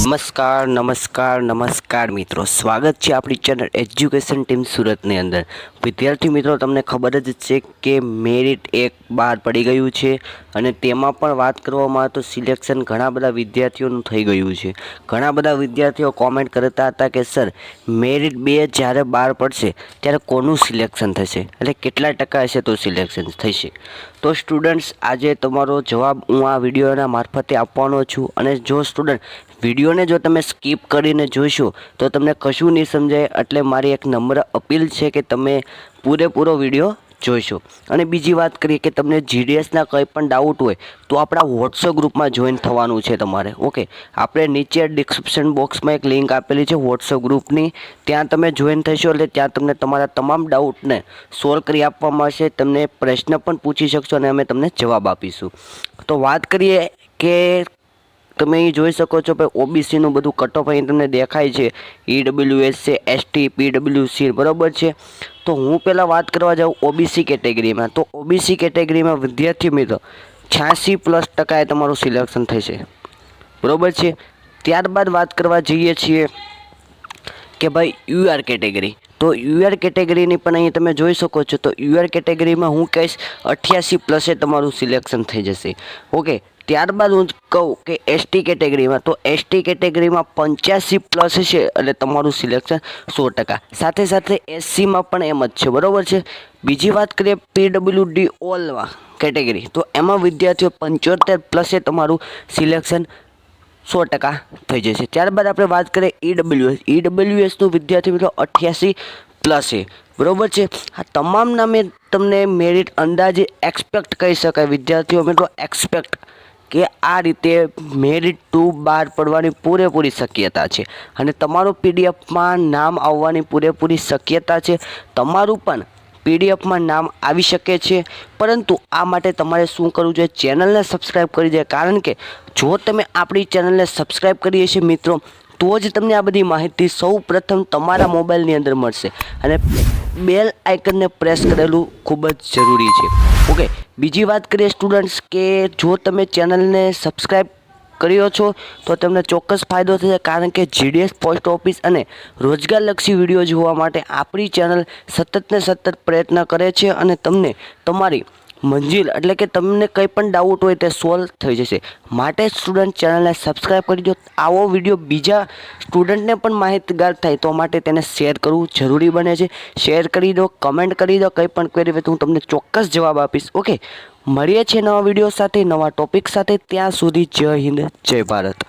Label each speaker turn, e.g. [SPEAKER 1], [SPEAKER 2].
[SPEAKER 1] નમસ્કાર મિત્રો, સ્વાગત છે આપણી ચેનલ એજ્યુકેશન ટીમ સુરતની અંદર। વિદ્યાર્થી મિત્રો, તમને ખબર જ છે કે મેરિટ એક બહાર પડી ગયું છે અને તેમાં પણ વાત કરવામાં આવે તો સિલેક્શન ઘણા બધા વિદ્યાર્થીઓનું થઈ ગયું છે। ઘણા બધા વિદ્યાર્થીઓ કોમેન્ટ કરતા હતા કે સર મેરિટ 2 જ્યારે બહાર પડશે ત્યારે કોનું સિલેક્શન થશે, એટલે કેટલા ટકા હશે તો સિલેક્શન થશે। તો સ્ટુડન્ટ્સ, આજે તમારો જવાબ હું આ વિડીયોના મારફતે આપવાનો છું। અને જો સ્ટુડન્ટ વિડીયોને જો તમે સ્કીપ કરીને જોશો તો તમને કશું નહીં સમજાય, એટલે મારી એક નમ્ર અપીલ છે કે તમે પૂરેપૂરો વિડીયો જોઈશો। અને બીજી વાત કરીએ કે તમને જીડીએસના કંઈ પણ ડાઉટ હોય તો આપણા વોટ્સઅપ ગ્રુપમાં જોઈન થવાનું છે તમારે। ઓકે, આપણે નીચે ડિસ્ક્રિપ્શન બોક્સમાં એક લિંક આપેલી છે વોટ્સઅપ ગ્રુપની, ત્યાં તમે જોઈન થશો એટલે ત્યાં તમને તમારા તમામ ડાઉટને સોલ્વ કરી આપવામાં આવશે। તમને પ્રશ્ન પણ પૂછી શકશો અને અમે તમને જવાબ આપીશું। તો વાત કરીએ કે તમે અહીં જોઈ શકો છો ભાઈ, ઓબીસીનું બધું કટ ઓફ અહીં તમને દેખાય છે, ઈડબ્લ્યુએસ છે, એસટી, પીડબ્લ્યુસી, બરાબર છે। તો હું પહેલાં વાત કરવા જાઉં ઓબીસી કેટેગરીમાં, તો ઓબીસી કેટેગરીમાં વિદ્યાર્થી મિત્રો 86+ તમારું સિલેક્શન થશે, બરાબર છે। ત્યારબાદ વાત કરવા જઈએ છીએ કે ભાઈ યુઆર કેટેગરી, તો યુઆર કેટેગરીની પણ અહીં તમે જોઈ શકો છો। તો યુઆર કેટેગરીમાં હું કહીશ 88+ તમારું સિલેક્શન થઈ જશે। ઓકે, ત્યારબાદ હું કહું કે એસટી કેટેગરીમાં, તો એસટી કેટેગરીમાં 85+ છે એટલે તમારું સિલેક્શન 100%। સાથે સાથે એસસીમાં પણ એમ જ છે, બરાબર છે। બીજી વાત કરીએ પીડબ્લ્યુડી ઓલમાં કેટેગરી, તો એમાં વિદ્યાર્થીઓ 75+ તમારું સિલેક્શન 100% થઈ જશે। ત્યારબાદ આપણે વાત કરીએ ઈડબ્લ્યુએસનું વિદ્યાર્થી મિત્રો 88+ છે, બરાબર છે। આ તમામ નામે તમને મેરિટ અંદાજે એક્સપેક્ટ કહી શકાય વિદ્યાર્થીઓ મિત્રો, એક્સપેક્ટ કે આ રીતે મેરિટ 2 બહાર પડવાની પૂરેપૂરી શક્યતા છે અને તમારું પીડીએફમાં નામ આવવાની પૂરેપૂરી શક્યતા છે। તમારું પણ પીડીએફમાં નામ આવી શકે છે, પરંતુ આ માટે તમારે શું કરવું જોઈએ? ચેનલને સબસ્ક્રાઈબ કરી દે, કારણ કે જો તમે આપણી ચેનલને સબસ્ક્રાઈબ કરીએ છીએ મિત્રો તો જ તમને આ બધી માહિતી સૌ પ્રથમ તમારા મોબાઈલની અંદર મળશે અને બેલ આઇકનને પ્રેસ કરેલું ખૂબ જ જરૂરી છે। ઓકે, બીજી વાત કરીએ સ્ટુડન્ટ્સ કે જો તમે ચેનલને સબસ્ક્રાઈબ કર્યો છો તો તમને ચોક્કસ ફાયદો થશે, કારણ કે જીડીએસ, પોસ્ટ ઓફિસ અને રોજગારલક્ષી વિડીયો જોવા માટે આપણી ચેનલ સતત ને સતત પ્રયત્ન કરે છે અને તમને તમારી મંજિલ એટલે કે તમને કંઈ પણ ડાઉટ હોય તે સોલ્વ થઈ જશે। માટે સ્ટુડન્ટ ચેનલને સબસ્ક્રાઈબ કરી દો। આવો વિડીયો બીજા સ્ટુડન્ટને પણ માહિતગાર થાય તો માટે તેને શેર કરવું જરૂરી બને છે। શેર કરી દો, કમેન્ટ કરી દો, કંઈ પણ ક્વેરી હોય તો હું તમને ચોક્કસ જવાબ આપીશ। ઓકે, મળીએ છીએ નવા વિડીયો સાથે, નવા ટોપિક સાથે। ત્યાં સુધી જય હિન્દ, જય ભારત।